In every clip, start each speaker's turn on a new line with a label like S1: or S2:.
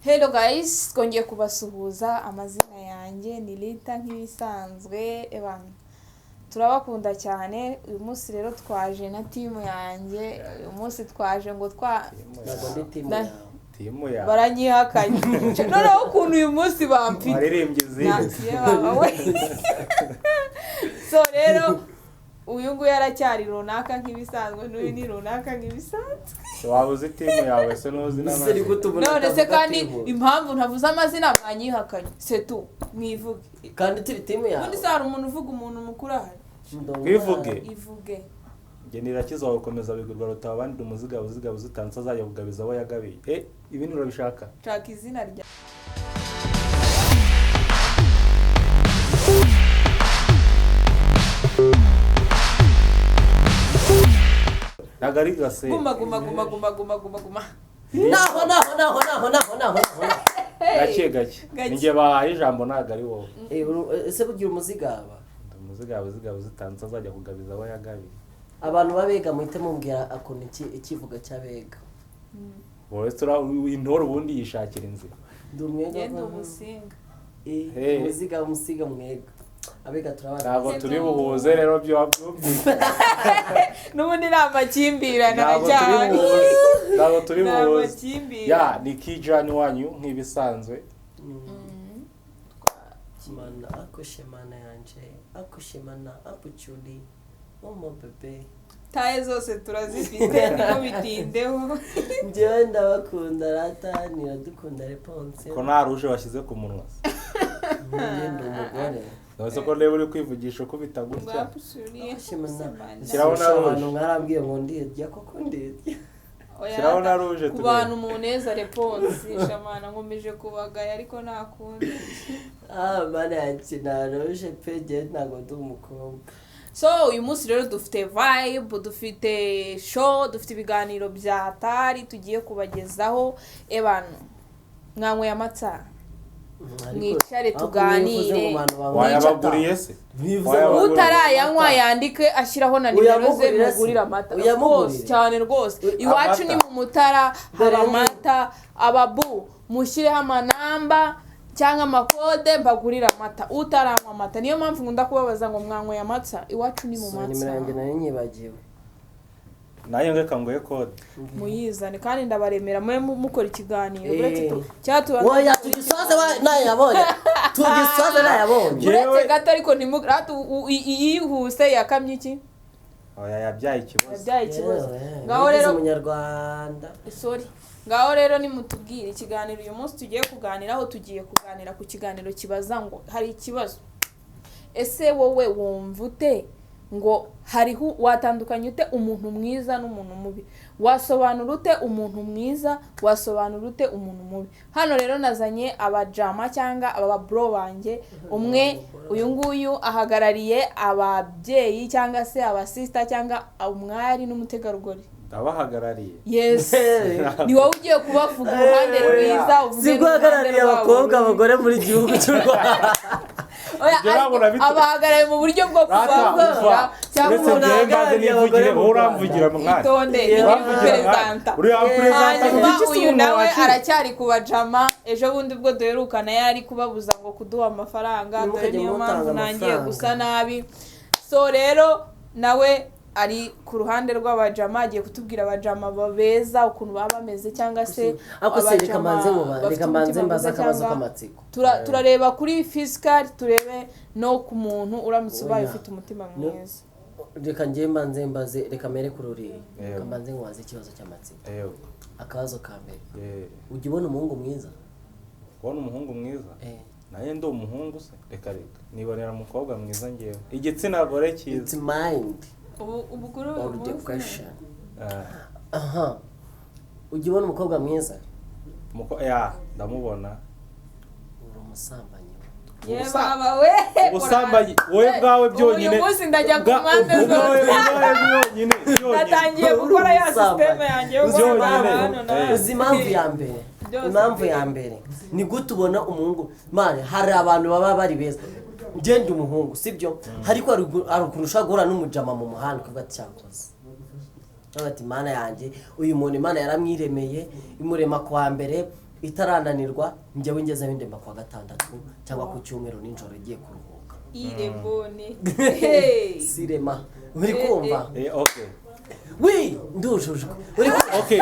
S1: Hello guys, twongeye kubasuhuza. Amazina yanjye ni Lita nk'ibisanzwe. Turabakunda cyane. Uyu munsi rero twaje na timu yanjye. Uyu munsi twaje ngo
S2: timu ya
S1: baranyihakanye. Noneho ukuntu uyu munsi bampita
S2: baririmbye izinzi.
S1: So rero uyu nguyu aracyari runaka nk'ibisanzwe, n'uyu ni runaka nk'ibisanzwe.
S2: Wabuze timu yawe se nuzi n'amazina.
S1: None se kandi impamvu ntavuze amazina mwanyihakanye se tu mwivuge
S3: kandi turi timu yawe.
S1: Ubundi se hari umuntu uvuga umuntu mukuru ahari?
S2: Ivuge genera kizo gukomeza bigurwa rutaba abandi umuziga uzitanza azajya kugabiza abo yagabiye. Ibintu urabishaka
S1: shaka izina rya
S2: nagari gase
S1: guma.
S3: Naho.
S2: Gake ninge bahaye ijambo nagari wowe.
S3: Ese bugira umuzigaba.
S2: Umuziga uzitanza azajya kugabiza abo yagabiye.
S3: Abantu babega muhite mumbwira akuntu ikivuga cyabega.
S2: Wowe tura intoro ubundi yishakira inzira.
S1: Genda umusinga.
S3: Umuziga umusiga mwega. Abega turabana.
S2: Ntabwo turi buhuze rero byo wabyumvise.
S1: N'ubundi namakimbirana cyane.
S2: Ntabwo turi buhuze. Ya ni kijani wanyu nk'ibisanzwe.
S3: Kimana akoshemana yanje. Akoshemana apuchuli. Momo bebe.
S1: Taye zose turazifite niko bitindeho.
S3: Njyewe ndabakunda rata niradukunda response.
S2: Ko naruje washyize ku munwa.
S3: Ngende umugore.
S2: Nose ko leo uri kwivugisha ko bitagutya.
S1: Bapusuriye.
S2: Kirabona
S3: abantu ngarambwiye ngo ndiyejya koko ndiyejya.
S2: Kirabona ruje
S1: ku bantu muneza response shamana nkomeje kubagaya ariko nakundi.
S3: Bana yakina ruje peje ntago ndumukobwa.
S1: So uyu munsi rero dufite vibe, dufite show, dufite ibiganiro bya tari tugiye kubagezaho. Mwanyweye amata mwicare tuganire.
S2: Wayabaguriye se?
S1: Utarayanywa yandike ashyiraho na nimero ze mugurira amata. Rwose cyane rwose. Iwacu ni mu Mutara hari amata. Ababu mushireho amanamba cyangwa amakode mbagurira amata. Utaranywa amata niyo mpamvu ngunda kubabaza ngo mwanyweye amata. Iwacu ni mu mata.
S3: Nimero yanjye nayo nyibagiwe.
S2: Nayo ngeka ngoye code.
S1: Muyizane kandi ndabaremera mwe mukora ikiganiro. Uretse
S3: cyatubanza. Oya tugisoze nayo yabonye. Tugisoze nayo yabonye.
S1: Uretse gato ariko iyihuse yakamye iki?
S2: Oya yabyaye ikibazo.
S1: Yabyaye ikibazo.
S3: Ngaho rero umunyarwanda.
S1: Sorry. Ngaho rero ni mutubwire ikiganiro uyu munsi tugiye kuganiraho. Tugiye kuganira ku kiganiro kibaza ngo hari ikibazo. Ese wowe wumva ute ngo hariho watandukanye ute umuntu mwiza n'umuntu mubi? Wasobanura ute umuntu mwiza? Wasobanura ute umuntu mubi? Hano rero nazanye abajama cyangwa aba bro banje. Umwe uyu nguyu ahagarariye ababyeyi cyangwa se aba sister cyangwa umwari n'umutegarugori.
S2: Abahagarariye.
S1: Yes. Ni wowe ugiye kubavuga uruhande rwiza uvuge
S3: uruhande abakobwa abagore muri gihugu cy'u Rwanda.
S1: Abahagarariye mu buryo bwo kubavuga cyangwa
S2: unahagarariye abagore uramvugira mu mwanya.
S1: Itonde representa. Uyu nawe aracyari kubajama. Ejo bundi bwo duherukana yari kubabuza ngo kuduha amafaranga. Dore niyo mpamvu nangiye gusa nabi. So rero nawe ari ku ruhande rw'abajama agiye kutubwira abajama babeza ukuntu baba bameze cyangwa se
S3: reka manze mbaza akabazo k'amatsiko.
S1: Turareba kuri physical, turebe no ku muntu uramutse ubaye ufite umutima mwiza.
S3: Reka ngiye mbaze reka mere kururi. Reka mbanze ngwaze ikibazo cy'amatsiko. Akabazo ka mbere. Ujye ubona umuhungu mwiza?
S2: Ubona umuhungu mwiza? Naye ndo umuhungu se reka nibonera umukobwa mwiza ngiye. Igitsina gore cyiza.
S3: It's mind.
S1: Ubukuru
S3: depression. Ujye ubona umukobwa mwiza?
S2: Ndamubona.
S3: Uri umusambanyi.
S1: Baba we.
S2: Ubusambanyi wowe bwawe byonyine.
S1: Uyu munsi ndajya ku mpande
S2: byonyine.
S1: Natangiye gukora ya system yanjye yo
S3: gukora. Uzi impamvu ya mbere ni gute ubona umuhungu? Mane hari abantu baba bari beza. Ngende umuhungu sibyo hariko arukurusha guhura n'umujama mu muhanda kuvuga cyakoze. Ati mana yanjye uyu muntu Imana yaramwiremeye imurema kwa mbere itarananirwa njyewe ngeze windemba kwa gatandatu cyangwa ku cyumweru ninjoro igiye kuruhuka
S1: irebone
S3: sirema uri kumva
S2: okay
S3: ndujujwe uri
S2: okay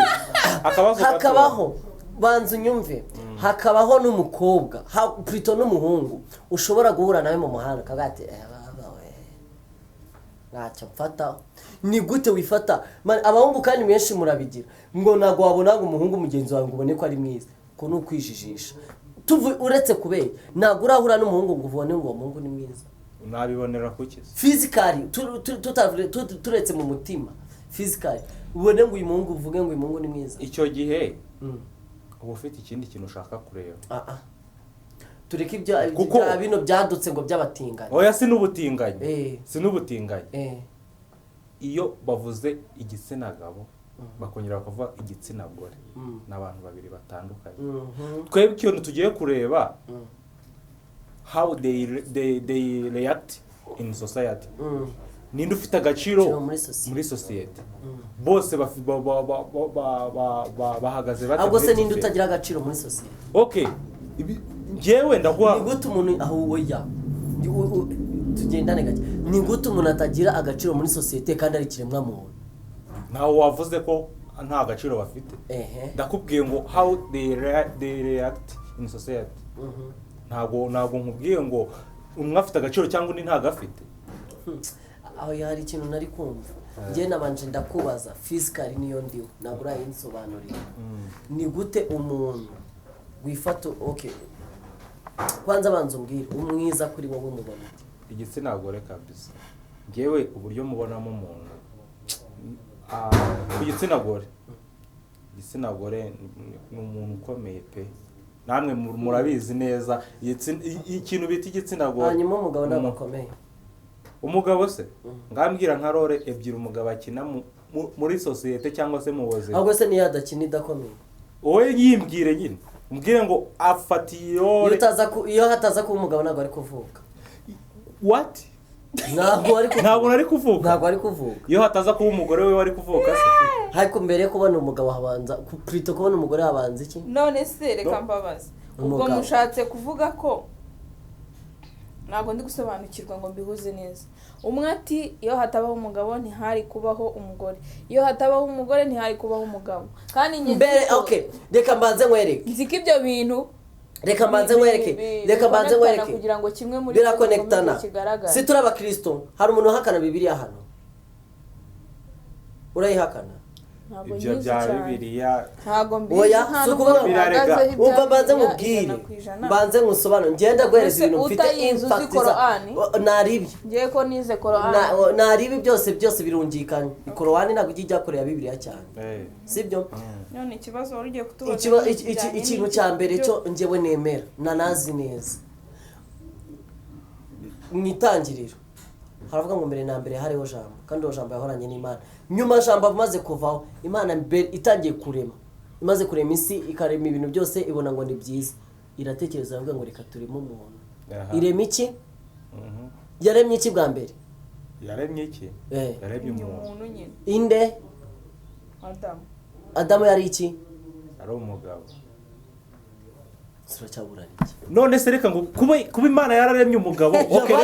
S3: hakabaho banza unyumve hakabaho n'umukobwa plutôt n'umuhungu ushobora guhura nawe mu muhanda kagati ntacyo mfata ni gute wifata abahungu kandi benshi murabigira ngo nago wabona ngo umuhungu mugenzi wawe ngo ubone ko ari mwiza ko n'ukwijijisha uretse kubera nago urahura n'umuhungu ngo ubone ngo umuhungu ni mwiza
S2: nabibonera kuki
S3: physically turetse mu mutima physically ubone ngo uyu muhungu uvuge ngo uyu muhungu ni mwiza
S2: icyo gihe uba ufite ikindi kintu ushaka kureba
S3: tureke ibyo bino byadutse ngo by'abatinganye
S2: oya si n'ubutinganye iyo bavuze igitsina gabo bakongera bakavuga igitsina gore n'abantu babiri batandukanye twebwe ikintu tugiye kureba how they react in society ninde ufite agaciro muri society bose bahagaze bate
S3: ahubwo se ninde utagira agaciro muri society
S2: okay njyewe ndaguha
S3: ni gute umuntu ahubwo tugendane gake ni gute umuntu atagira agaciro muri society kandi ari kiremwa muntu
S2: ntawe wavuze ko nta gaciro bafite ndakubwiye ngo how they react in society ntago nkubwiye ngo umwe afite agaciro cyangwa undi ntago afite
S3: aho hari ikintu nari kumva njye nabanje ndakubaza physically niyo ndiho nabura insobanurira ni gute umuntu wifata okay kwanza banza umbwire umwiza kuri wowe mubona
S2: igitsina gore kabisa ngewe uburyo mubonamo umuntu ku gitsina gore ni umuntu ukomeye pe namwe murabizi neza ikintu bita igitsina gore
S3: hanyuma umugabo n'abakomeye
S2: umugabo se ngambwira nka role ebyiri umugabo akina muri societe cyangwa se mu buzima
S3: ahubwo se niyo adakina idakomeye
S2: wowe yimbwire nyine umbwire ngo afatiye
S3: iyo hataza kuba umugabo ntabwo ari kuvuka
S2: what ntabwo ari kuvuka iyo hataza kuba umugore we wari kuvuka se
S3: ariko mbere yo kubona umugabo habanza plutôt kubona umugore habanza iki
S1: none se reka mbabaze ubwo mushatse kuvuga ko ntabwo ndi gusobanukirwa ngo mbihuze neza umwe ati iyo hatabaho umugabo ntihari kubaho umugore iyo hatabaho umugore ntihari kubaho umugabo kandi
S3: mbere okay reka mbanze nkwereke
S1: nzi ko ibyo bintu
S3: reka mbanze nkwereke
S1: kugira ngo kimwe muri
S3: birakonektana si turi abakristo hari umuntu uhakana bibiliya hano urayihakana
S2: ibyo bya bibiliya
S1: ntabwo mbizi
S3: umva mbanze nkubwire mbanze nkusobanure ngenda guhereza ibintu mfite impact naribi
S1: ngiye ko nize Qur'an
S3: naribi byose birungikanye Qur'an ntabwo ijya korea bibiliya cyane sibyo
S1: none ikibazo wari ugiye kutubaza
S3: ikintu cya mbere cyo njyewe nemera nanazi neza mwitangiriro haravuga ngo mbere na mbere hariho jambo kandi jambo yahoranye n'Imana nyuma jambo amaze kuvaho Imana itangiye kurema imaze kurema isi ikarema ibintu byose ibona ngo ni byiza iratekereza ngo reka turimo umuntu irema iki yaremye iki bwa mbere
S2: yaremye iki yaremye umuntu
S1: nyine
S3: inde Adamu yari iki
S2: ari umugabo
S3: suracyaburana iki
S2: none se reka ngo kuba Imana yararemye umugabo okay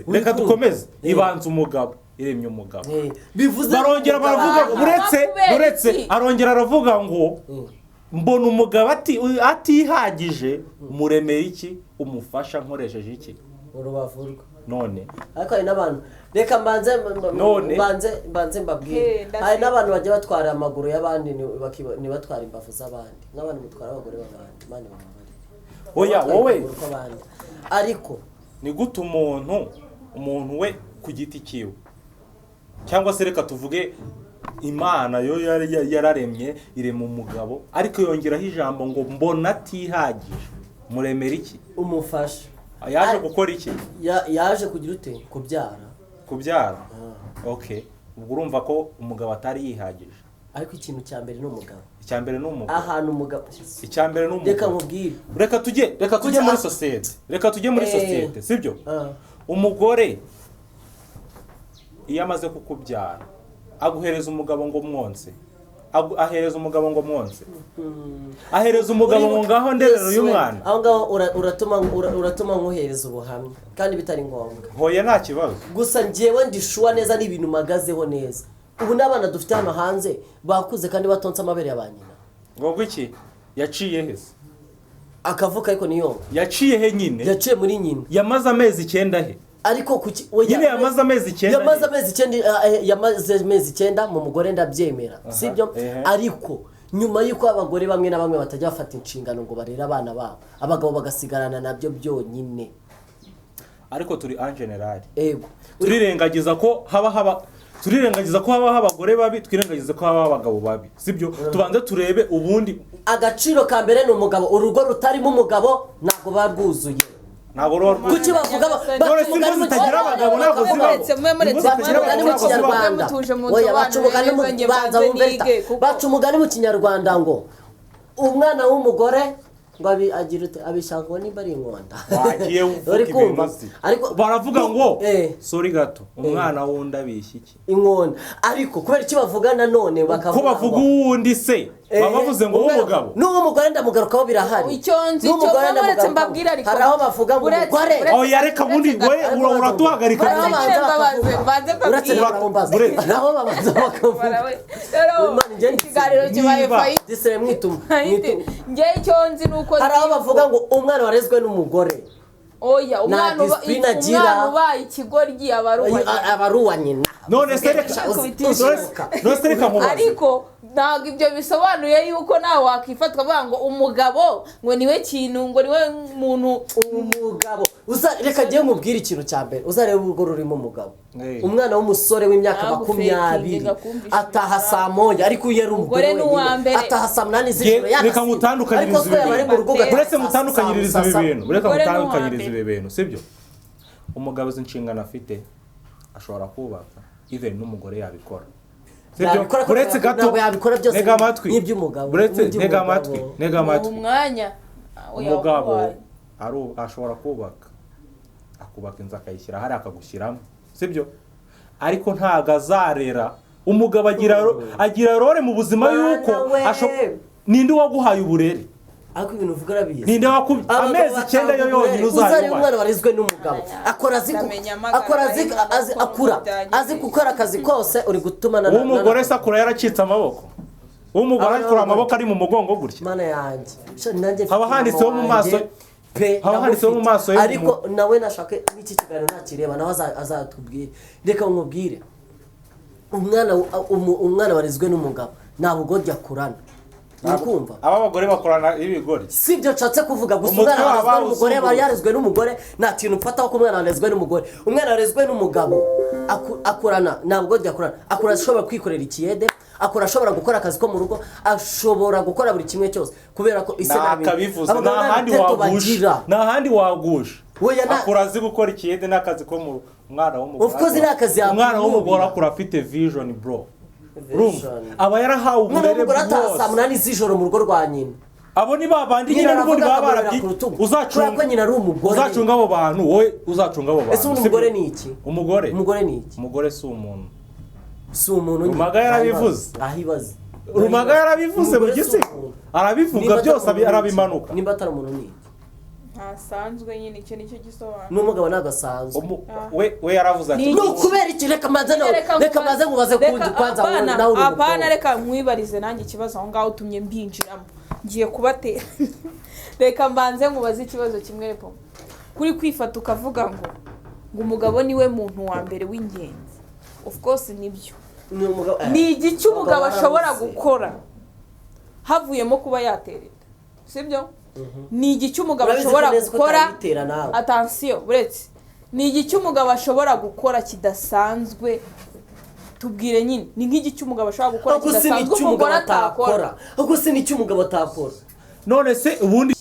S2: reka dukomeze ibanza umugabo iremye umugabo barongera baravuga uretse arongera aravuga ngo mbona umugabo atihagije muremera iki umufasha nkoresheje iki
S3: urubavurwa
S2: none
S3: ariko hari n'abantu reka mbanze mbabwire hari n'abantu bajya batwara amaguru y'abandi ntibatwara imbavu z'abandi n'abantu mutwara abagore b'abandi Imana bamubarire
S2: oya wowe
S3: ariko
S2: ni gute umuntu we ku giti kiwe cyangwa se reka tuvuge Imana yo yararemye irema umugabo ariko yongeraho ijambo ngo mbona atihagije muremera iki
S3: umufasha
S2: yaje gukora iki
S3: yaje kugira ute kubyara
S2: okay ubwo urumva ko umugabo atari yihagije
S3: ariko ikintu cya mbere ni umugabo
S2: ahantu
S3: umugabo
S2: icyambere ni umugabo
S3: reka nkubwire
S2: reka tujye muri societe sibyo umugore iyo amaze kukubyara aguhereza umugabo ngo mwonse ahereza umugabo ngo mwonse ahereza umugabo ngo ngaho nderero y'umwana
S3: aho ngaho uratuma nkohereza ubuhamya kandi bitari ngombwa
S2: hoya nta kibazo
S3: gusa njyewe ndishuwa neza n'ibintu magazeho neza ubu n'abana dufite hano hanze bakuze kandi batonse amabere ya ba nyina
S2: ngo iki yaciye he
S3: akavuka ariko niyo
S2: yaciye he nyine
S3: yaciye muri nyina
S2: yamaze amezi 9 he
S3: ariko
S2: nyine yamaze amezi 9
S3: yamaze amezi 9 mu mugore ndabyemera sibyo ariko nyuma yuko abagore bamwe na bamwe batajya bafata inshingano ngo barera abana babo abagabo bagasigarana nabyo byonyine
S2: ariko turi en general
S3: ego
S2: turirengagiza ko haba abagore babi twirengagiza ko haba abagabo babi sibyo tubanze turebe ubundi
S3: agaciro ka mbere ni umugabo urugo rutarimo umugabo ntabwo barwuzuye
S2: ntabwo ruba
S3: kuki bavuga
S2: umugani mutagira abagabo ntabwo
S3: baca umugani mu kinyarwanda ngo umwana w'umugore ngo abishaka nimba ari inkonda
S2: wagiye uvuga ibintu ariko baravuga ngo sorry gato umwana wundi abishye iki
S3: inkonda ariko kubera iki bavuga nanone
S2: bakavuga ko bavuga uwundi se bavuze ngo umugabo
S3: n'umugore ndamugarukaho birahari
S1: icyonzi cyo bamuretse mbabwira ariko
S3: hari aho bavuga ngo umugore
S2: yareka bundi we uratuhagarika
S3: naho babanza bakavuga
S1: ikiganiro kibaye fayi
S3: disere mwituma
S1: nge icyonzi nuko
S3: hari aho bavuga ngo umwana warezwe n'umugore
S1: oya umwana ubaye ikigoryi
S3: abaruwa nyina
S2: none se reka
S1: ariko ntabwo ibyo bisobanuye yuko nawe wakifatwa bavuga ngo umugabo ngo niwe kintu ngo niwe muntu
S3: umugabo reka ngiye mubwire ikintu cya mbere uzarebe urugo rurimo umugabo umwana w'umusore w'imyaka 20 ataha saa moya ariko iyo ari umugore ataha saa 8 z'ijoro
S2: reka mutandukanyirize uretse mutandukanyirize ibi bintu sibyo umugabo z'inshingano afite ashobora kubaka even n'umugore yabikora uretse gato ntega amatwi
S1: umwanya
S2: umugabo ashobora akubaka inzu akayishyira hari akagushyiramo sibyo ariko ntago azarera umugabo agira role mu buzima yuko ninde waguhaye uburere
S3: ariko ibintu uvuga arabizi
S2: ninde amezi 9 yo yonyine
S3: uzari umwana warizwe n'umugabo akora azi gukora akazi kose uri gutuma
S2: umugore sakura yaracitse amaboko umugore akora amaboko ari mu mugongo gutya
S3: mana yanjye
S2: haba handitseho mu maso
S3: ariko nawe nashaka n'iki kiganiro nakireba nawe azatubwire reka umubwire umwana warizwe n'umugabo ntabwo godya kurana Nakumva
S2: aba bagore bakorana ibigori
S3: sibyo nshatse kuvuga gusa umugore yarezwe n'umugore nta kintu upfataho ko umwana yarezwe n'umugore umwana yarezwe n'umugabo akorana ntabwo yakorana akora ashobora kwikorera ikiyede akora ashobora gukora akazi ko mu rugo ashobora gukora buri kimwe cyose kubera ko ise
S2: nakabivuze nta handi wagusha akora azi gukora ikiyede n'akazi ko mu mwana w'umugore
S3: of course ni akazi
S2: umwana w'umugore akora afite vision bro aba yarahawe uburere
S3: bwose saa 8 z'ijoro mu rugo rwa nyina
S2: abo ni babandi nyina n'ubundi baba barabyi uzacunga abo bantu wowe uzacunga abo bantu
S3: ese umugore ni iki
S2: umugore
S3: ni iki
S2: umugore si umuntu
S3: Rumaga
S2: yarabivuze
S3: ahibaze
S2: Rumaga yarabivuze mu gisi arabivuga byose arabimanuka
S3: nimba atari umuntu ni
S1: ntasanzwe nyine icyo nicyo gisobanura
S3: n'umugabo nagasanzwe
S2: we yaravuze ati
S3: no kubera iki reka maze ngubaze kundi kwanza nawe
S1: apana reka nkwibarize nanjye ikibazo aho ngaho utumye mbinjiramo ngiye kubatera reka mbanze ngubaze ikibazo kimwe repo kuri kwifata ukavuga ngo umugabo niwe muntu wa mbere w'ingenzi of course nibyo ni igice umugabo ashobora gukora havuyemo kuba yatereta sibyo ni igice umugabo ashobora gukora attention uretse ni igice umugabo ashobora gukora kidasanzwe tubwire nyine ni nk'igice umugabo ashobora gukora kidasanzwe umugore atakora
S3: ahubwo se ni icyo umugabo atakora
S2: none se ubundi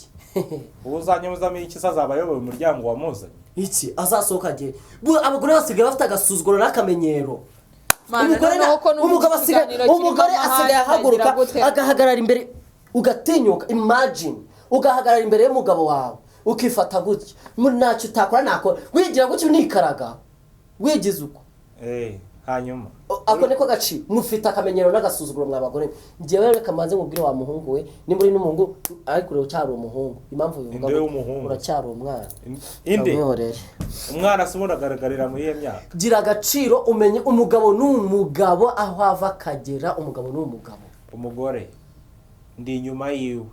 S2: ubuzanyemuzamo iki sazabayoboye umuryango wamuzanye
S3: iki azasohoka agiye abagore basigaye bafite agasuzuguro n'akamenyero umugore asigaye ahaguruka agahagarara imbere ugatinyuka imagine ugahagarara imbere y'umugabo wawe ukifata gutya ntacyo utakora nakora wigira gutyo unikaraga wigize uko
S2: hanyuma
S3: ako niko gaci mufite akamenyero n'agasuzuguro mw'abagore njyewe reka manze nkubwire wa muhungu we nimba uri n'umuhungu ariko uri ucyari umuhungu impamvu bivuga ngo uracyari umwana
S2: inde umwana se ubonagaragarira muri iyo myaka
S3: gira agaciro umenye umugabo n'umugabo aho ava akagera umugabo n'umugabo
S2: umugore ndi inyuma yiwe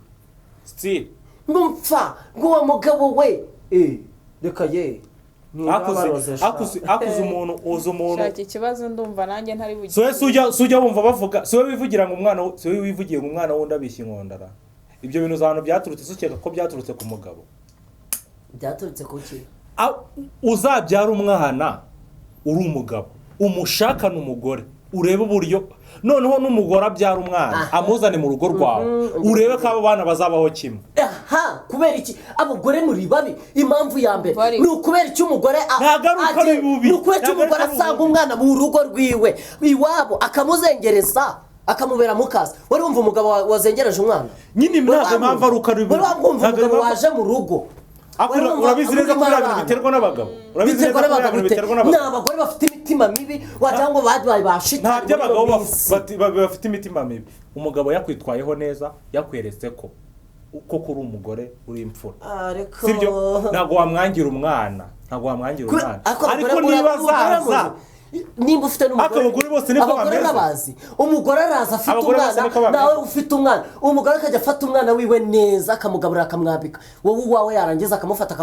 S2: still
S3: mpfa ngo uwo mugabo we reka ye
S2: akuze umuntu uza umuntu
S1: shaka ikibazo ndumva nanjye ntari bugiye
S2: sujya wumva bavuga siwe wivugira ngo umwana siwe wivugiye ngo umwana wundi abishye inkondara ibyo bintu z'abantu byaturutse sukeka ko byaturutse ku mugabo
S3: byaturutse ku ki
S2: uzabyara umwana uri umugabo umushakana umugore urebe uburyo noneho n'umugore abyara umwana amuzane mu rugo rwawe urebe ko abo bana bazabaho kimwe
S3: kubera iki abagore muri babi impamvu ya mbere ni ukubera iki umugore ni ukubera iki umugore asanga umwana mu rugo rwiwe iwabo akamuzengereza akamubera mukasa wari wumva umugabo wazengereje umwana
S2: nyine ntabwo impamvu ari ukaribu
S3: wari wumva umugabo waje mu rugo
S2: urabizi neza ko ibintu biterwa n'abagabo
S3: biterwa n'abagabo ni abagore bafite imitima mibi wagira ngo babaye bashitse
S2: nta by'abagabo bafite imitima mibi umugabo yakwitwayeho neza yakweretse ko kuri umugore uri imfura sibyo ntabwo wamwangira umwana ariko niba azaza nimba ufite n'umugore abagore n'abazi umugore araza afite umwana nawe ufite umwana umugore akajya afata umwana wiwe neza akamugaburira akamwambika wowe uwawe yarangiza akamufata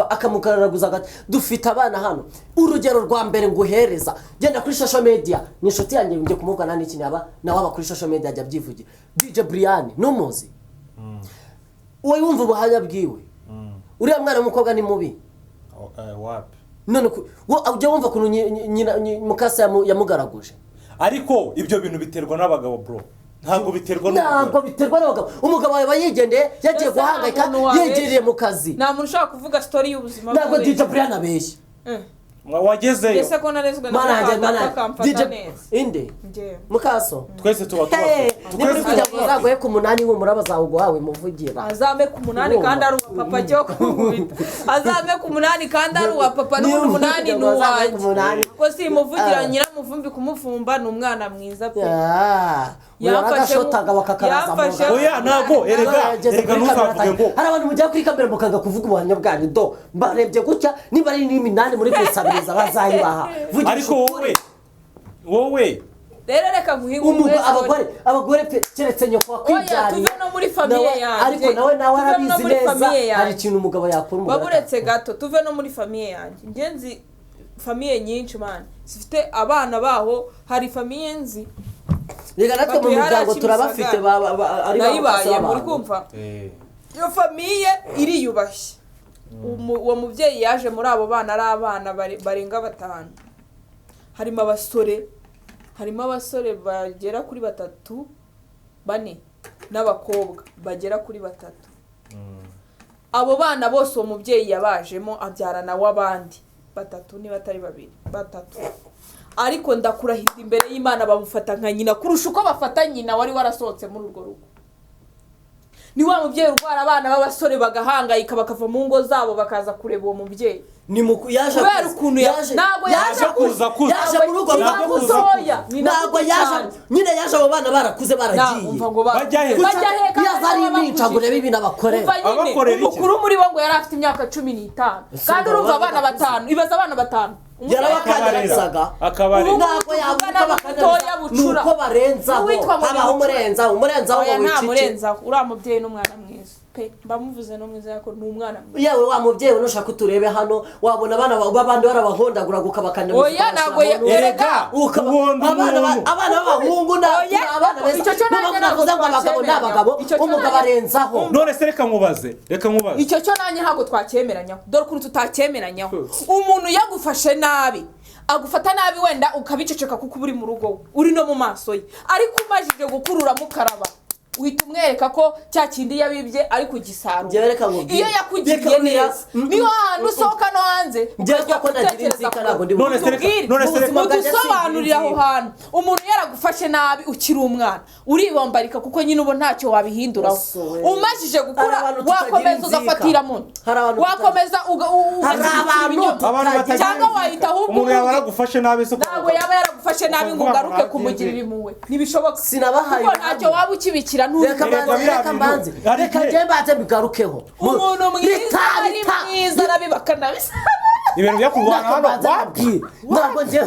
S2: akamugaragaza dufite abana hano urugero rwa mbere nguhereza genda kuri social media ni inshuti yanjye ngiye kumubwana n'iki nawe aba kuri social media ajya abyivugira DJ Brian n'umuzi wowe wumva ubuhamya bwiwe uriya mwana w'umukobwa ni mubi wapi
S3: none ujya wumva kuntu nyina mukasa yamugaraguje
S2: ariko ibyo bintu biterwa n'abagabo bro ntabwo biterwa
S3: n'abagabo umugabo yaba yigendeye yagiye guhangayika yegereye mu kazi
S1: nta muntu ushaka kuvuga story y'ubuzima
S3: ntabwo DJ Brian abeshya
S2: wagezeyo
S1: ese ko narezwe
S3: DJ inde mukaso
S2: twese tuba
S3: twese kujya kuzagoye ku munani nk'umura bazawuguhawe muvugira
S1: azame ku munani kandi ari uwa papa cyo kumubita azame ku munani kandi ari uwa papa n'umunani n'uwanjye ko si muvugira nyiramuvumbi kumuvumba ni umwana mwiza pe
S3: yafashotaga bakakaraza
S2: oya ntago erega ntuzavuge ngo
S3: hari abantu mujya kuri kamera mukaga kuvuga ubuhamya bwanyu do barebye gutya niba ari n'iminani muri pesabiriza bazayibaha
S2: ariko wowe
S1: rero reka guhinga
S3: abagore keretse nyoko wakwibyariye
S1: tuve no muri famiye yanjye
S3: ariko nawe arabizi neza hari ikintu umugabo yakora umugabo
S1: baburetse gato tuve no muri famiye yanjye ngenzi famiye nyinshi man zifite abana baho hari famiye nzi
S3: rega natwe mu miryango turabafite ari
S1: bayibaye muri kumva iyo famiye iriyubashye uwo mubyeyi yaje muri abo bana ari abana barenga 5 harimo abasore bagera kuri 3 4 n'abakobwa bagera kuri 3 abo bana bose uwo mubyeyi yabajemo abyarana w'abandi 3 niba atari 2 3 ariko ndakurahira imbere y'Imana bamufata nka nyina kurusha uko bafata nyina wari warasohotse muri urwo rugo ni wa mubyeyi urwara abana b'abasore bagahangayika bakava mu ngo zabo bakaza kureba uwo mubyeyi
S3: ni yaje
S1: ntabwo yaje
S3: mu rugo ntabwo yaje nyine yaje abo bana barakuze baragiye
S2: bajya
S3: yazari imicagure bibi n'abakorera
S1: umukuru muri bo ngo yari afite imyaka 15 kandi urumva abana 5 ibaza abana 5
S3: yarabakandarizaga ntabwo yavuga bakandariza nuko barenzaho habaho umurenzaho
S1: uriya mubyeyi n'umwana mwiza pe mbamuvuze no mwiza yako ni umwana mwiza
S3: yewe wa mubyeyi unushaka uturebe hano wabona abana babandi barabahondagura gukabakana
S1: oya nago yerega
S3: abana b'abahungu abana beza icyo cyo navuze ngo abagabo n'abagabo umugabo arenzaho
S2: none se reka nkubaze
S1: icyo cyo nanye ntago twacyemeranya dore kuri tutacemeranya umuntu yagufashe nabi agufata nabi wenda ukabiceceka kuko uri mu rugo uri no mu maso ye ariko umajije gukurura mukaraba uhita umwereka ko cya kindi yabibye ari kugisarura iyo yakugiriye neza niyo hantu usohoka no hanze
S3: njye ko nagira inzika ntabwo ndi
S2: none se
S1: udusobanurira aho hantu umuntu yaragufashe nabi ukiri umwana uribombarika kuko nyine ubo ntacyo wabihinduraho umajije gukura wakomeza ugafatira mu wakomeza
S3: cyangwa
S1: wahita ahubwo
S2: umuntu yaba aragufashe nabi se
S1: ntabwo yaba yaragufashe nabi ngo ugaruke kumugirira impuhwe ntibishoboka
S3: sinabahaye
S1: kuko ntacyo waba ukibikira
S3: reka njye mbanze bigarukeho
S1: umuntu mwiza ari mwiza arabibaka nabisa
S2: ibintu byo kurwana hano
S3: ntabwo njye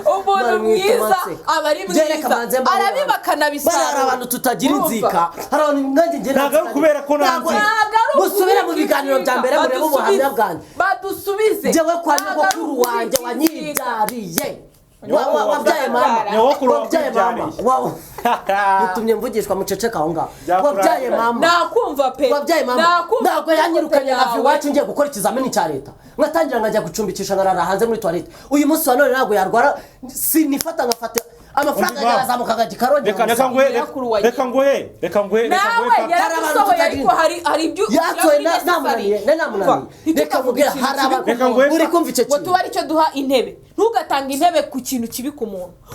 S1: umuntu mwiza aba ari mwiza arabibaka nabisa
S3: hari abantu tutagira inzika hari abantu nanjye ngera
S2: ntabwo ari kubera ko nanjye
S3: musubire mu biganiro bya mbere murebe ubuhamya bwanjye
S1: badusubize
S3: njyewe kwa nyogokuru wanjye wanyibyariye wabyaye mama utumye mvugishwa muceceka aho ngaho wabyaye mama
S1: nakumva pe
S3: wabyaye mama ntabwo yanyirukanye ava iwacu ngiye gukora ikizamini cya leta ngatangira nkajya gucumbikisha nkarara hanze muri toilette uyu munsi wa none ntabwo yarwara sinifata ngafata amafaranga yarazamukaga gikarongera
S2: reka nguhe
S1: nawe yarasohoye ariko hari ibyo
S3: yatoye namunaniye reka mubwira hari abantu uri kumva icyo kintu
S1: tuba aricyo duha intebe ntugatange intebe ku kintu kibi ku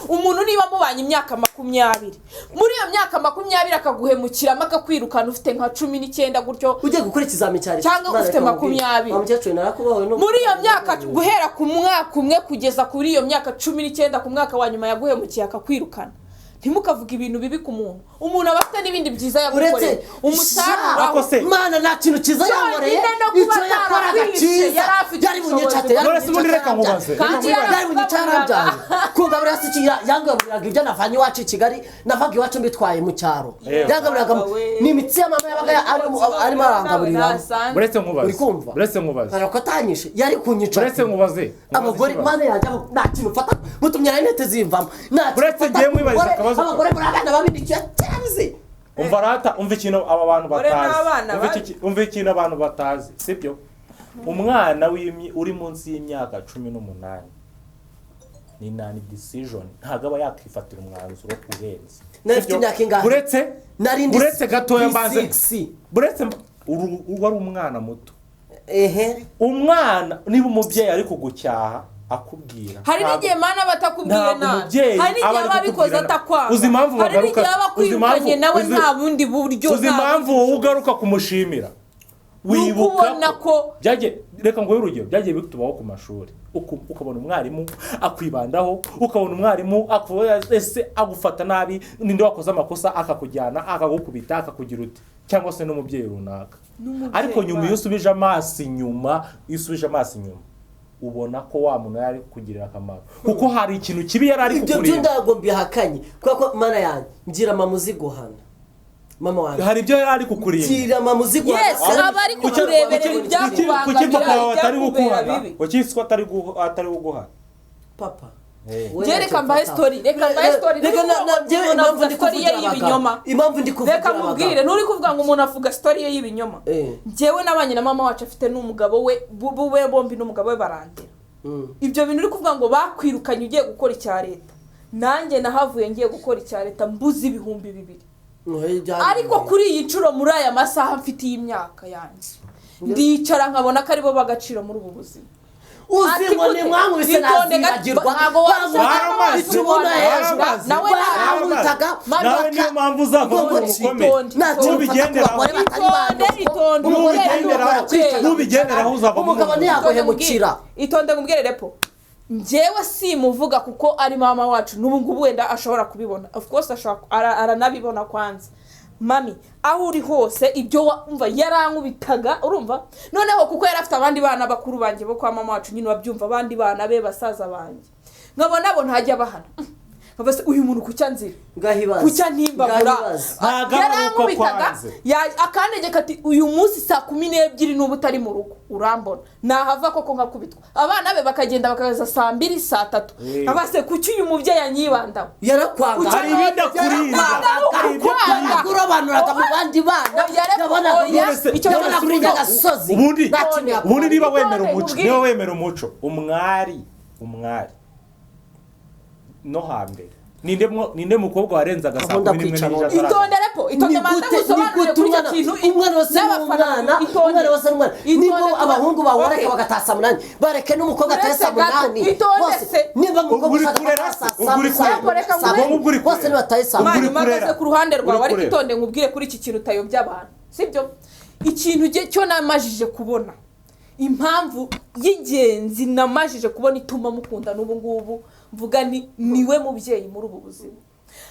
S1: umuntu niba mubanye imyaka 20 muri iyo myaka 20 akaguhemukiramo akakwirukana ufite nka 19 gutyo
S3: ugiye gukora ikizamini cyari
S1: cyangwa ufite 20 muri iyo myaka guhera ku mwaka umwe kugeza kuri iyo myaka 19 ku mwaka wa nyuma yaguhemukiye akakwirukana ntimukavuga ibintu bibi ku umuntu aba afite n'ibindi byiza yagukoreye
S3: umusaruro mana nta kintu cyiza yakoreye icyo yakoraga cyiza yari bunyecate yari bunyecarabyaye kugabura sikira yangaburiraga ibyo navanye iwacu i Kigali navaga iwacu mbitwaye mu cyaro yangaburiraga ni imitsi ya mama yabaga arimo arangaburira
S2: buretse nkubaze
S3: ariko atanyishe yari kunyica
S2: buretse nkubaze
S3: abagore mana yajya nta kintu ufata mutumye na intete zimvamo
S2: buretse ngiye mwibariza
S3: abagore muri abana babindikiye cyane
S2: umva rata umva ikintu aba bantu batazi umva ikintu abantu batazi sibyo umwana uri munsi y'imyaka 18 ni nani decision ntago aba yakwifatira umwanzuro kurenza
S3: nafite imyaka ingahe
S2: buretse gatoya mbanze buretse wari umwana muto umwana niba umubyeyi ari kugucyaha akubwira
S1: hari n'igihe mana batakubwiye nabi hari n'igihe ababikoze atakwanga
S2: uzi impamvu bagaruka
S1: bakwirukanye nawe nta bundi buryo
S2: uzi impamvu wowe ugaruka kumushimira wibuka ko byagiye reka ngo urugero byagiye bitubaho ku mashuri ukabona umwarimu akwibandaho ukabona umwarimu ese agufata nabi ninde wakoze amakosa akakujyana akagukubita akakugira uti cyangwa se n'umubyeyi runaka ariko nyuma iyo usubije amaso inyuma ubona ko wa muntu yari kugirira akamaro kuko hari ikintu kibi yari ari kukurira
S3: ibyo ndago mbihakanye kuko mana yanjye ngira mamuzi guhana mama wanjye
S2: hari ibyo yari ari kukurira
S3: ngira mamuzi guhana
S1: yes abari kukureberera ibyakubangamira
S2: atari gukuhana ukiswa atari guguhana
S3: papa
S1: reka mbaye story reka impamvu ndi kuvuga y'ibinyoma
S3: impamvu ndi kuvuga
S1: reka mubwire nturi kuvuga ngo umuntu avuga story ye y'ibinyoma njyewe nabanye na mama wacu afite n'umugabo we bombi n'umugabo we barandera ibyo bintu uri kuvuga ngo bakwirukanye ugiye gukora icya leta nanjye nahavuye ngiye gukora icya leta mbuze 2,000 ariko kuri iyi ncuro muri aya masaha mfitiye imyaka yanjye ndicara nkabona ko aribo bagaciro muri ubu buzima
S3: uzi ngo ni mwangu bise nazibagirwa
S1: tubona hejuru
S2: nawe niyo mpamvu uzava mu bukomeye nubigenderaho uzava mu
S3: umugabo ntiyaguhemukira
S1: itonde ngubwire repo njyewe simuvuga kuko ari mama wacu n'ubu ngubu wenda ashobora kubibona of course aranabibona kwanza mami aho uri hose ibyo wumva yarankubitaga urumva noneho kuko yari afite abandi bana bakuru banjye bo kwa mama wacu nyine wabyumva abandi bana be basaza banjye nkabona bo ntajya bahana bavase uyu muntu kucyanzira kucya ntimbabura yarankubitaga akantegeka ati uyu munsi saa 12 n'ubu utari mu rugo urambona nahava koko nkakubitwa abana be bakagenda bakaza saa 2 saa 3 abase kuki uyu mubyeyi yanyibandaho
S3: yarakwanga
S2: hari ibindi akurinda
S3: hari ibyo kurobanuraga mu bandi bana yabona icyo kurinda gasozi
S2: ubundi niba wemera umuco umwari no hambere ninde mukobwa warenza gasa 11
S1: itonde manza gusobanurira kuri icyo kintu
S3: umwana wose n'umwana nibo abahungu baworeka bagatasa munani bareke n'umukobwa atasa munani bose niba mukobwa bose nibatayisa
S1: mani magaze ku ruhande rwawe ariko itonde ngubwire kuri iki kintu utayobya abantu sibyo ikintu cyo namajije kubona impamvu y'ingenzi namajije kubona ituma mukunda n'ubu ngubu mvuga niwe mubyeyi muri ubu buzima.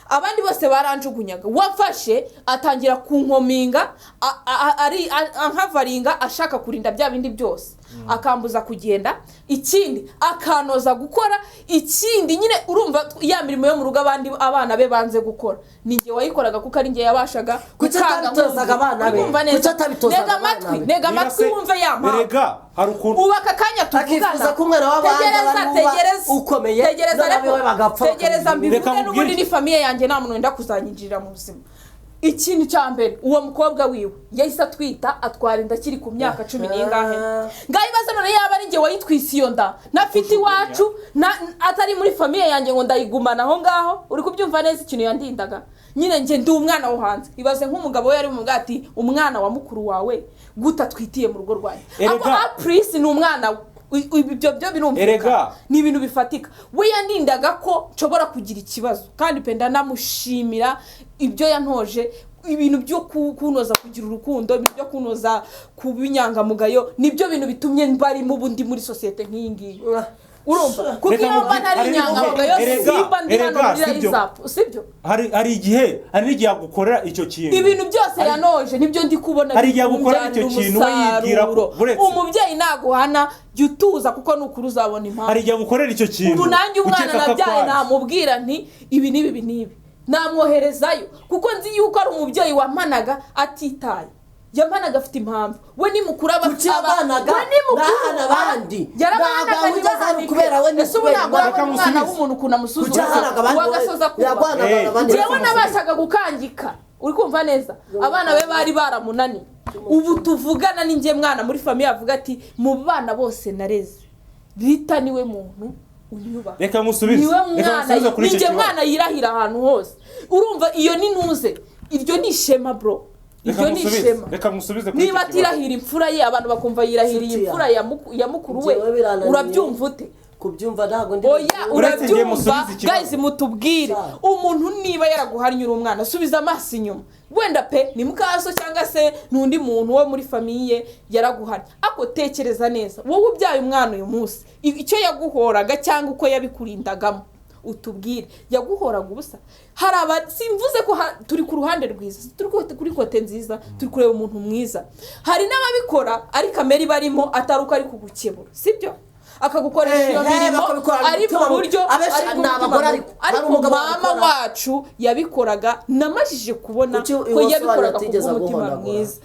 S1: Abandi bose baranjugunyaga, wafashe atangira kunkominga nkavaringa ashaka kurinda bya bindi byose, akambuza kugenda, ikindi akanoza gukora, ikindi nyine urumva ya mirimo yo mu rugo abandi abana be banze gukora ninjye wayikoraga kuko ari njye yabashaga
S3: gutanga abana be.
S1: Nega amatwi wumve yampa
S2: erega hari ukuntu
S1: ubaka kanya tuvugana
S3: ko umwana w'abandi ukomeye
S1: tegereza mbivuge n'ubundi ni famiye yanjye nta muntu wenda kuzanyinjirira mu buzima. Ikintu cya mbere uwo mukobwa wiwe yahise atwita atwara inda kiri ku myaka 10 n'ingahe ngayibaza none yaba ari njye wayitwise iyo nda nafite iwacu atari muri famiye yanjye ngo ndayigumana aho ngaho. Uri kubyumva neza ikintu yandindaga nyine njye ndi umwana wo hanze. Ibaze nk'umugabo we yari mu bwati umwana wa mukuru wawe guta twitiye mu rugo rwanyu abo Prince ni umwana ibyo birumvikana ni ibintu bifatika. We yandindaga ko nshobora kugira ikibazo kandi penda namushimira ibyo yantoje, ibintu byo kunoza kugira urukundo, ibintu byo kunoza kubinyangamugayo, nibyo bintu bitumye mbari mu bundi muri societe nk'iyi ngiyi. Urumva kuko iyo bana ari inyangamugayo simba ndi hano muri Rizapu, sibyo?
S2: Hari igihe agukorera icyo kintu,
S1: ibintu byose yanoje nibyo ndi kubona.
S2: Hari igihe agukorera icyo kintu we yibwira ko
S1: umubyeyi naguhana jya utuza kuko nukuri uzabona impamvu.
S2: Hari igihe agukorera icyo kintu
S1: ubu nanjye umwana nabyaye namubwira nti ibi nibi namwoherezayo kuko nzi yuko ari umubyeyi wampanaga atitaye, yampanaga afite impamvu. We ni mukuru
S3: abanaga abandi
S1: yarabanaga ugeze kubera we umwana w'umuntu kuna musuzuma wagasoza kuba jewe nabashaga gukangika. Uri kumva neza abana be bari baramunani. Ubu tuvugana ninjye mwana muri famiye avuga ati mu bana bose nareze Rita niwe muntu unyuba.
S2: Reka musubize
S1: kuri icyo mwana yirahira ahantu hose. Urumva iyo ni ntuze iryo ni ishema bro. Ibyo ni ishema.
S2: Reka musubize kuri
S1: niba tirahira imfura ye abantu bakumva yirahiriye imfura ya mukuru we urabyumva ute?
S3: Kubyumva ntago ndi
S1: urabyumva. Guys mutubwire umuntu niba yaraguhanye uri umwana subiza amaso inyuma, wenda pe ni mukaso cyangwa se nundi muntu wo muri famiye yaraguhanye, ako tekereza neza wowe ubyaye umwana uyu munsi icyo yaguhoraga cyangwa uko yabikurindagamo utubwire. Yaguhoraga ubusa? Hari simvuze ko turi ku ruhande rwiza, turi kuri kote nziza, turi kureba umuntu mwiza. Hari n'ababikora ari kamera barimo ataruka ari kugukebura, sibyo? Akagukoresha iyo mirimo ari mu buryo ariko mama wacu yabikoraga namajije kubona ko yabikoraga ku mutima mwiza.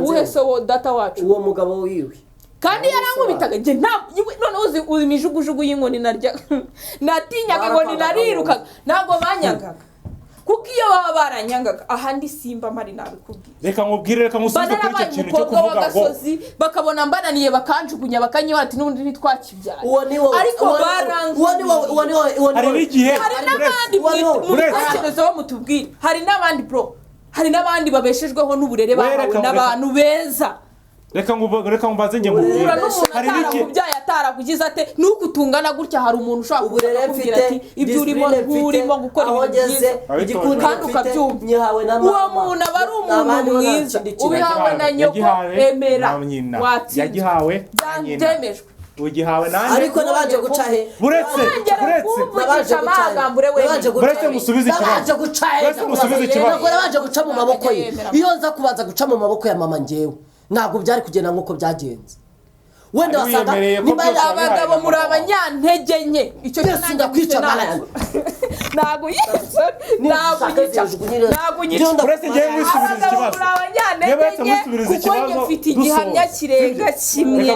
S1: Uhese wo data wacu
S3: uwo mugabo wiwe
S1: kandi yarankubitaga nje none uzi imijugujugu y'inkoni narya natinyaga ngo narirukaga ntabwo banyangaga kuko iyo baba baranyangaga ahandi simba mari nabikubwiye.
S2: Reka musubize kuri icyo kintu cyo kuvuga ngo
S1: bakabona mbananiye bakanjugunya bakanyiba ati n'undi ntitwakibyara ariko
S2: hari n'igihe
S1: hari n'abandi mubitekerezo bo mutubwire. Hari n'abandi bro, hari n'abandi babeshejweho n'uburere bahawe n'abantu beza.
S2: Reka mbaze nge mubwire
S1: hari n'iki kubyaye atarakugize ate nuko tungana gutya. Hari umuntu ushaka kubwira ati ibyo urimo gukora igikundi kandi ukabyumva. Uwo muntu aba ari umuntu mwiza ubihawe na nyoko emera
S2: yagihawe
S1: byemejwe
S2: ugihawe nanjye
S3: ariko nabaje guca he
S2: buretse musubize ikibazo
S3: nabaje guca mu maboko ye. Iyo nza kubanza guca mu maboko ya mama ngewe ntabwo byari kugenda nkuko byagenze. Wenda wasanga
S1: niba abagabo muri abanyantege nke icyo
S3: cyane kwica mara
S1: ntabwo Yesu ntabwo
S2: yica uretse ngiye mwisubiriza ikibazo
S1: yebetse
S2: mwisubiriza ikibazo
S1: kuko mfite igihamya kirenga kimwe.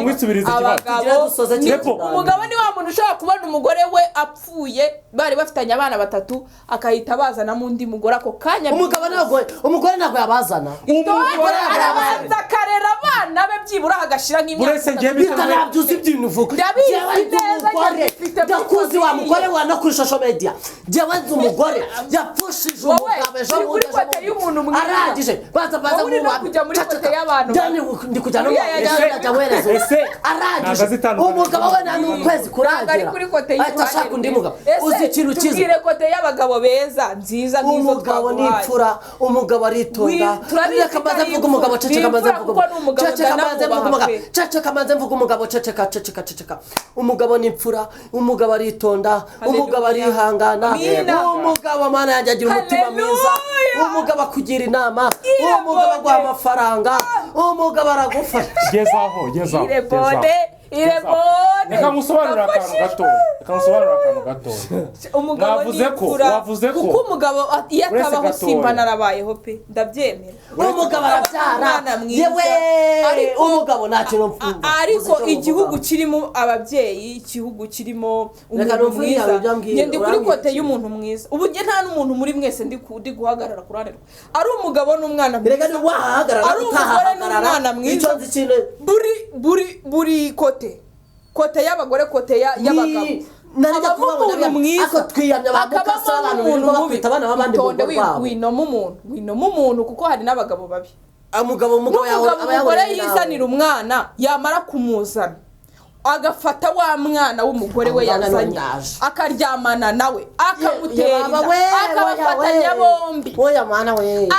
S1: Umugabo ni wa muntu ushobora kubona umugore we apfuye bari bafitanye abana 3 akahita bazana mu ndi mugore ako kanya.
S3: umugore ntabwo yabazana,
S1: umugore arabanza karera abana be byibura agashira nk'imyaka
S3: bitanabyuze ibintu uvuga. Ndakuzi wa mugore wa no kuri social media jewe nzi umugore yapfushije arangije umugabo ejo
S1: bundi y'umuntu mwiza
S3: arangije baza
S1: mu kujya muri kote y'abantu
S3: ndi kujya no yajya wereza arangije umugabo we nta n'ukwezi kurangira
S1: ari kuri kote y'umuntu
S3: ashaka undi mugabo uzi ikintu cyiza
S1: tubwire kote y'abagabo beza nziza nk'izo
S3: umugabo ni imfura umugabo aritonda reka maze mvuga umugabo ceceka maze mvuga umugabo ceceka umugabo ni imfura umugabo aritonda umugabo arihangana umugabo mana yanjye agira umutima mwiza umugabo akugira inama umugabo aguha amafaranga umugabo aragufasha
S2: gezaho reka musobanurira akantu gato
S1: umugabo ni imfura kuko umugabo iyo atabaho simba narabayeho pe ndabyemera
S3: umugabo arabyara yewe umugabo ntacyo
S1: ariko igihugu kirimo ababyeyi igihugu kirimo umuntu mwiza ngende kuri kote y'umuntu mwiza ubu nge nta n'umuntu muri mwese ndi guhagarara ku ruhande ari umugabo n'umwana mwiza
S3: ari umugore
S1: n'umwana mwiza buri kote y'abagore kote y'abagabo habamo umuntu mwiza hakabamo n'umuntu mubi winoma umuntu kuko hari n'abagabo babi umugore yizanira umwana yamara kumuzana agafata wa mwana w'umugore we yazanye akaryamana nawe akamutera akabafatanya bombi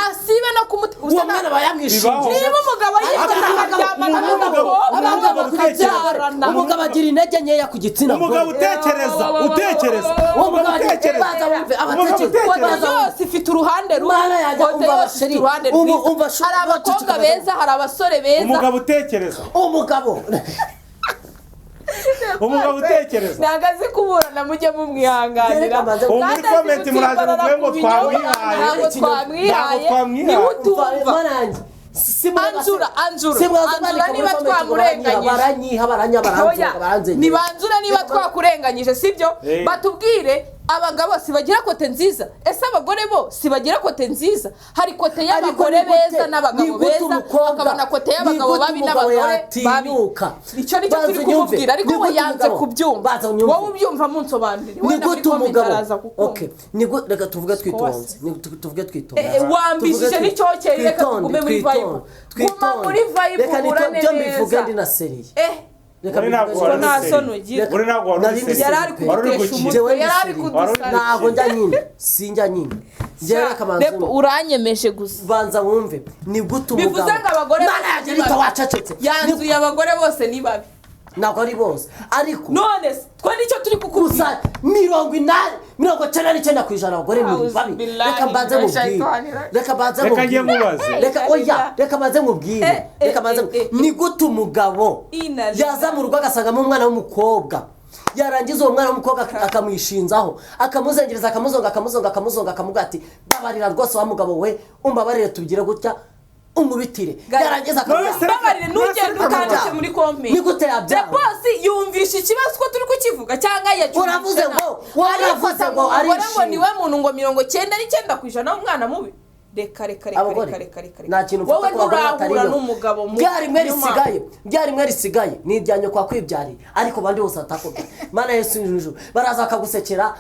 S1: asibe no
S3: uwo mwana bayamwishije
S1: niba umugabo yikaryamana n'umugabo bakabyarana
S3: umugabo agira intege nkeya ku gitsina
S2: umugabo utekereza
S1: yose ifite uruhande rumwe hari abakobwa beza hari abasore beza
S2: umugabo utekereza umugabo utekereza
S1: ntabwo azi kuburana mujye mumwihanganira
S2: muri komenti muraje muvuge ngo twamwihaye
S1: niba utumva anzura niba twamurenganyije nibanzura niba twakurenganyije sibyo batubwire abagabo sibagira kote nziza ese abagore bo sibagira kote nziza hari kote y'abagore beza n'abagabo beza akabona kote y'abagabo babi n'abagore babi icyo nicyo turi kumubwira ariko we yanze kubyumva wowe ubyumva munsobanurire wenda muri komenti araza kukumva
S3: reka tuvuge twitonze
S1: wambishije n'icyokere reka tugume muri vibe guma muri vibe uburane neza
S3: mbivuge ndi na seriye
S1: uranyemeje gusa
S3: banza wumve ni gute umugabo
S1: bivuze ngo abagore yanzuye abagore bose ni babi
S3: ntabwo ari bose ariko
S1: none twe nicyo turi kukubwira
S3: 99% abagore muri babi reka mbanze mubwire ni gute umugabo yaza mu rugo agasangamo umwana w'umukobwa yarangiza uwo mwana w'umukobwa akamwishinzaho akamuzengereza akamuzonga akamubwira ati babarira rwose wa mugabo we umbabarire tubigire gutya umubitire yarangiza
S1: babarire n'ugenda ukanditse muri komenti
S3: ni gute yabyara
S1: boss yumvisha ikibazo ko turi kukivuga cyangwa
S3: uravuze ngo
S1: ngo niwe muntu ngo 99% umwana mubi reka
S3: nta kintu
S1: wowe nturahura n'umugabo mubi
S3: byarimwe risigaye ni ibyanyo kwa kwibyarira ariko bandi bose atakoga mana Yesu n'ijuru baraza akagusekera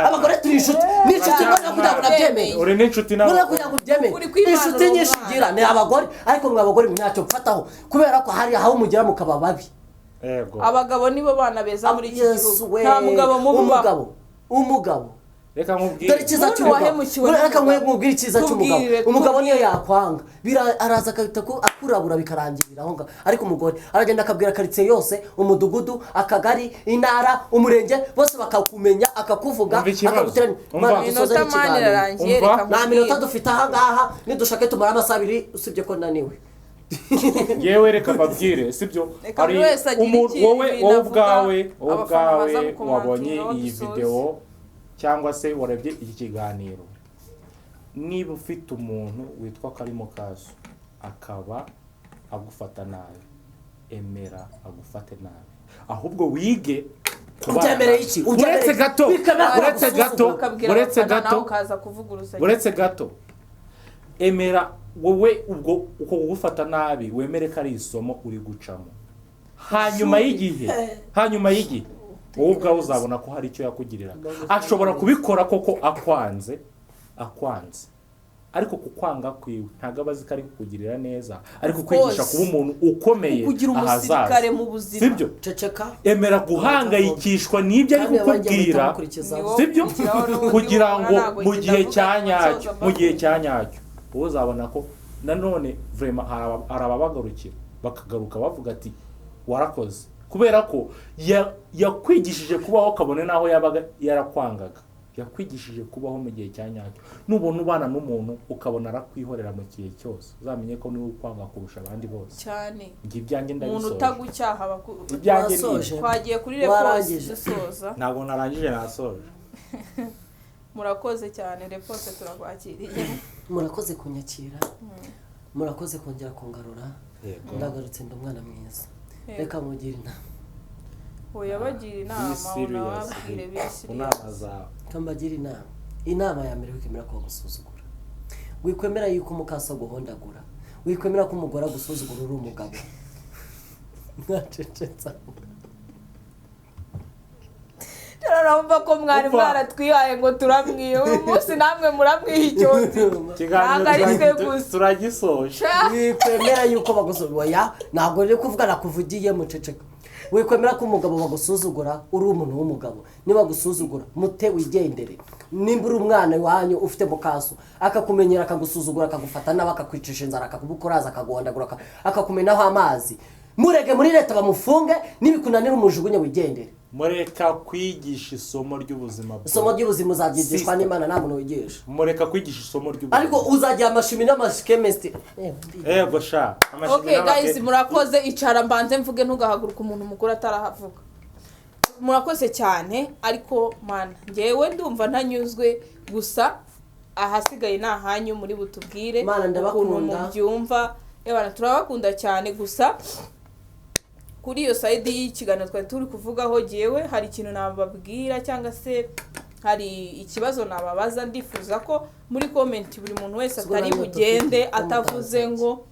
S3: abagore turi inshuti n'inshuti none kugira ngo nabyemeye
S2: uri n'inshuti nawe
S3: none kugira ngo ubyemeye inshuti nyinshi gira ni abagore ariko mwe abagore ntacyo mfataho kubera ko hari aho mugira mukaba babi
S1: abagabo nibo bana beza muri iki gihugu nta mugabo mubi
S3: umugabo
S2: reka nkubwire
S3: dore ikiza cy'umugabo reka nkubwire ikiza cy'umugabo umugabo niyo yakwanga araza akahita akurabura bikarangirira aho ngaho ariko umugore aragenda akabwira karitsiye yose umudugudu akagari intara umurenge bose bakakumenya akakuvuga akaguteranya nta minota dufite aha ngaha nidushake tumara amasaha 2 usibye ko naniwe
S2: yewe reka mbabwire sibyo hari wowe ubwawe wabonye iyi video cyangwa se warebye iki kiganiro niba ufite umuntu witwa Karimo Kaso akaba agufata nabi emera agufate nabi ahubwo wige
S3: utemereye iki
S2: uretse gato emera wowe ubwo uko kugufata nabi wemere ko ari isomo uri gucamo hanyuma y'igihe wowe ubwawe uzabona ko hari icyo yakugirira ashobora kubikora koko akwanze akwanze ariko kukwanga kwiwe ntabwo abazi ko ari kukugirira neza ariko kwigisha kuba umuntu ukomeye
S1: kugira umusirikare mu buzima
S2: sibyo emera guhangayikishwa n'ibyo ari kukubwira sibyo kugira ngo mu gihe cya nyacyo uzabona ko nanone vraiment arababagarukira bakagaruka bavuga ati warakoze kubera ko yakwigishije kubaho kabone naho yabaga yarakwangaga yakwigishije kubaho mu gihe cya nyacyo nubona ubana n'umuntu ukabona arakwihorera mu gihe cyose uzamenye ko niwe ukwanga kurusha abandi bose
S1: cyane
S2: ngibyange ndabisoje
S1: umuntu utagucyaha
S2: ibyange
S1: twagiye kuri repose dusoza
S2: ntabwo narangije nasoje
S1: murakoze cyane repose turakwakiriye
S3: murakoze kunyakira murakoze kongera kungarura ndagarutse ndi umwana mwiza reka mugire inama
S1: oya bagira inama unababwire bisi
S2: inama zawe
S3: kambagira inama ya mbere wikemera ko gusuzugura wikwemera yuko umukasa guhondagura wikwemera ko umugore gusuzugura uri umugabo mwacecetsa
S1: urumva ko mwari mwaratwihaye ngo turamwiye uyu munsi namwe muramwiye icyonzi ntabwo ari twe gusa
S2: turagisoje
S3: wikwemera yuko bagusuzugura ntabwo rero kuvuga nakuvugiye muceceka wikwemera ko umugabo bagusuzugura uri umuntu w'umugabo niba gusuzugura mute wigendere nimba uri umwana wanyu ufite mukaso akakumenyera akagusuzugura akagufata nawe akakwicisha inzara akakubukuraza akaguhondagura akakumenaho amazi murege muri leta bamufunge nibikunanira umujugunye wigendere
S2: mureka kwigisha isomo ry'ubuzima
S3: isomo ry'ubuzima uzabyigishwa n'Imana nta muntu wigisha
S2: mureka kwigisha isomo ry'ubuzima
S3: ariko uzagira amashimi n'amashikemesti
S2: yego sha
S1: okay guys murakoze icara mbanze mvuge ntugahaguruka umuntu mukuru atarahavuga murakoze cyane ariko man ngewe ndumva ntanyuzwe gusa ahasigaye nahanyu muri butubwire ukuntu mubyumva ebana turabakunda cyane gusa kuri iyo side y'ikiganiro twari turi kuvugaho jewe hari ikintu nababwira cyangwa se hari ikibazo nababaza ndifuza ko muri comment buri muntu wese atari bugende atavuze ngo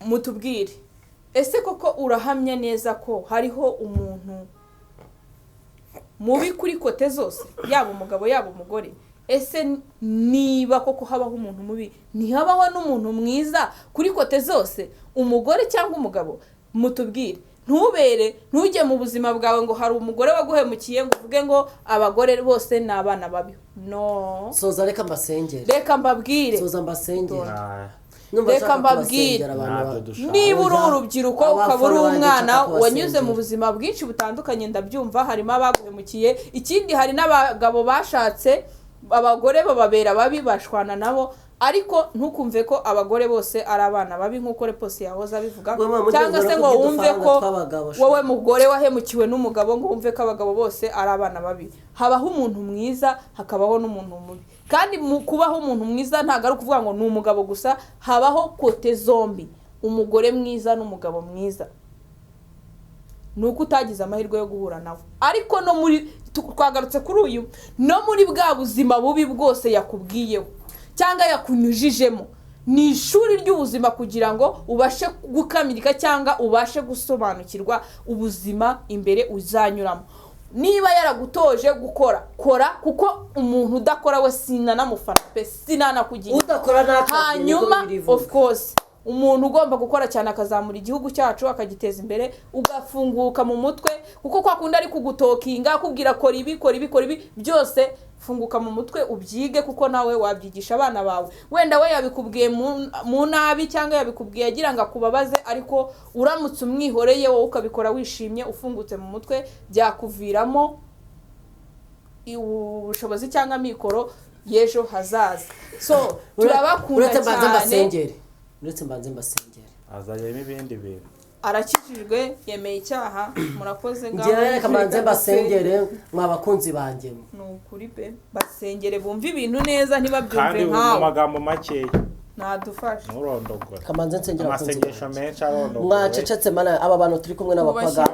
S1: mutubwire ese koko urahamya neza ko hariho umuntu mubi kuri kote zose yaba umugabo yaba umugore ese niba koko habaho umuntu mubi ntihabaho n'umuntu mwiza kuri kote zose umugore cyangwa umugabo mutubwire ntujye mu buzima bwawe ngo hari umugore waguhemukiye ngo uvuge ngo abagore bose ni abana babi no
S3: soza reka mbasengere
S1: reka mbabwire
S3: soza mbasengere
S1: reka mbabwire niba uri urubyiruko ukaba uri umwana wanyuze mu buzima bwinshi butandukanye ndabyumva harimo abaguhemukiye ikindi hari n'abagabo bashatse abagore bababera babi bashwana nabo ariko ntukumve ko abagore bose ari abana babi nkuko repose yahoza bivuga cyangwa se ngo wumve ko wowe mugore wahemukiwe n'umugabo ngo wumve ko abagabo bose ari abana babi habaho umuntu mwiza hakabaho n'umuntu mubi kandi mu kubaho umuntu mwiza ntabwo ari ukuvuga ngo ni umugabo gusa habaho kote zombi umugore mwiza n'umugabo mwiza nuko utagize amahirwe yo guhura nawe ariko no muri twagarutse kuri uyu no muri bwa buzima bubi bwose yakubwiyeho cyangwa yakunyujijemo ni ishuri ry'ubuzima kugira ngo ubashe gukamirika cyangwa ubashe gusobanukirwa ubuzima imbere uzanyuramo niba yaragutoje kora kuko umuntu udakora we sinanamufana pe sinanakugira
S3: udakora
S1: hanyuma of course umuntu ugomba gukora cyane akazamura igihugu cyacu akagiteza imbere ugafunguka mu mutwe kuko kwakunda ari kugutokinga akubwira kora ibi byose funguka mu mutwe ubyige kuko nawe wabyigisha abana bawe wenda we yabikubwiye mu nabi cyangwa yabikubwiye agira ngo akubabaze ariko uramutse umwihoreye wowe ukabikora wishimye ufungutse mu mutwe byakuviramo ubushobozi cyangwa mikoro y'ejo hazaza so turabakunda cyane
S3: uretse mbanze mbasengere
S2: azajyamo ibindi bintu
S1: arakijijwe yemeye icyaha murakoze
S3: ngaho njyewe reka mbanze mbasengere mwabakunzi banjye
S1: nukuri pe basengere bumva ibintu neza ntibabyumve
S2: kandi mu magambo makeya
S1: nadufasha
S2: nurondogora
S3: kamanze nsengera
S2: amasengesho menshi arondogora
S3: mwacecetse mana aba bantu turi kumwe n'abakobwa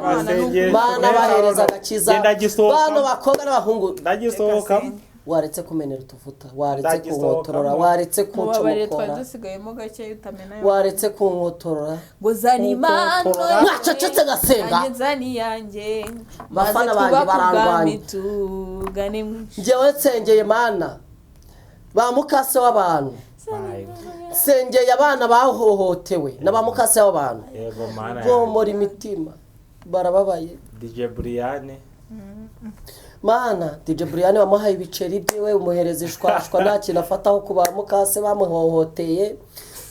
S3: bana bahereza agakiza bana bakobwa n'abahungu
S2: ndagisohoka
S3: waretse kumenera utuvuta waretse kunkotorora waretse kuncumukora waretse kunkotorora
S1: ngo zani imana
S3: mwacecetse gasenga
S1: zani yanjye
S3: bafana banjye barangwanye njyewe nsengeye mana ba mukase w'abantu nsengeye abana bahohotewe n'aba mukase w'abantu bomora imitima barababaye
S2: DJ Briane
S3: mana DJ Briane wamuhaye ibiceri byiwe umuhereza ishwashwa nta kintu afataho ku ba mukase bamuhohoteye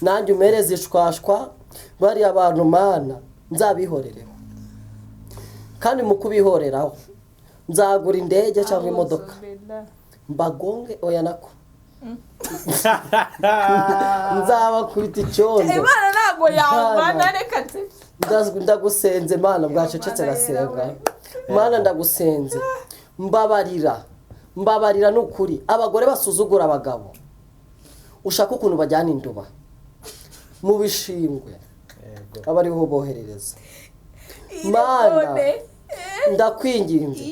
S3: nanjye umuhereza ishwashwa bari abantu mana nzabihorereho kandi mu kubihoreraho nzagura indege cyangwa imodoka mbagonge oya nako nzabakubita icyondo
S1: Imana ntago yabana reka
S3: ndagusenze mana bwacecetse gasenga mana ndagusenze mbabarira n'ukuri abagore basuzugura abagabo ushaka ukuntu bajyana induba mu bishingwe abariho boherereza mana ndakwinginze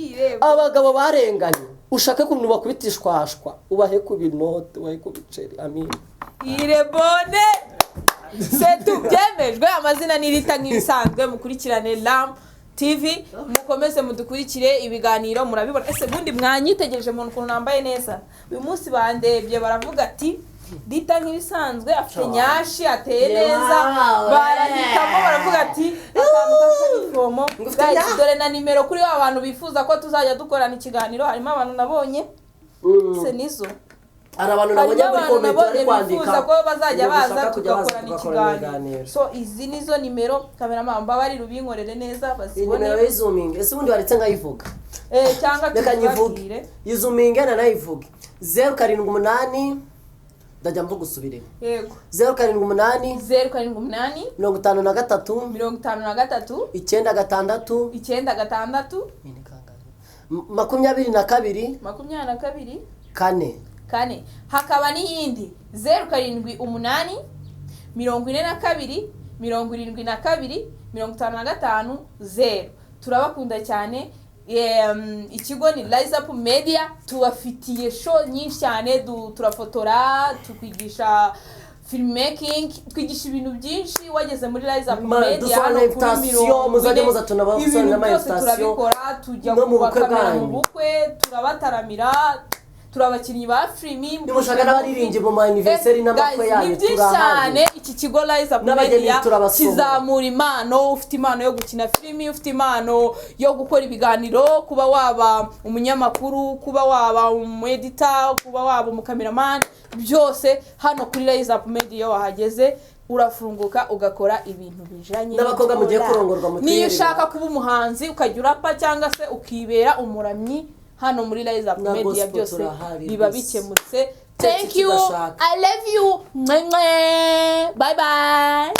S3: abagabo barenganye ushake ukuntu bakubita ishwashwa ubahe ku binote ubahe ku biceri amin
S1: irebone se tubyemejwe amazina nirita nk'ibisanzwe mukurikirane Lam TV mukomeze mudukurikire ibiganiro murabibona ese bundi mwanyitegereje mu kuntu nambaye neza uyu munsi bandebye baravuga ati dita nk'ibisanzwe afite nyashi ateye neza barahitamo baravuga ati akanifomo dore na nimero kuri abantu bifuza ko tuzajya dukorana ikiganiro harimo abantu nabonye se nizo
S3: arabantu nabonye muri comment ari kwandika
S1: ko bazajya baza tugakorana ikiganiro so izi nizo nimero cameraman mbabari rubinkorere neza bazibone
S3: nimero y'izoominga ese ubundi waretse ngayivuga
S1: cyangwa
S3: tukanyivugire y'izoominga na nayivuge 078 ndajya mvugusubire
S1: yego
S3: 078
S1: 078
S3: 53
S1: 53
S3: 96 22 kane
S1: hakaba n'iyindi 078 42 72 55 0 turabakunda cyane ikigo ni Rise Up Media tubafitiye show nyinshi cyane turafotora tukwigisha filmmaking twigisha ibintu byinshi wageze muri Rise Up Media hano kuri Miro
S3: muzajya muza tunabasana na invitation
S1: tujya mu bukwe turabataramira turabakinnyi ba filimi
S3: mushaka n'abaririmbyi mu anniversary n'amakwe yanyu
S1: turahane iki kigo Rise Up Media kizamura impano ufite impano yo gukina filimi ufite impano yo gukora ibiganiro kuba waba umunyamakuru kuba waba umeditor kuba waba umukameraman byose hano kuri Rise Up Media wahageze urafunguka ugakora ibintu bijanye
S3: n'abakobwa mugiye kurongorwa mu
S1: niyo ushaka kuba umuhanzi ukajya urapa cyangwa se ukibera umuramyi hano muri Rise Up Media byose biba bikemutse. Thank you, I love you, bye bye.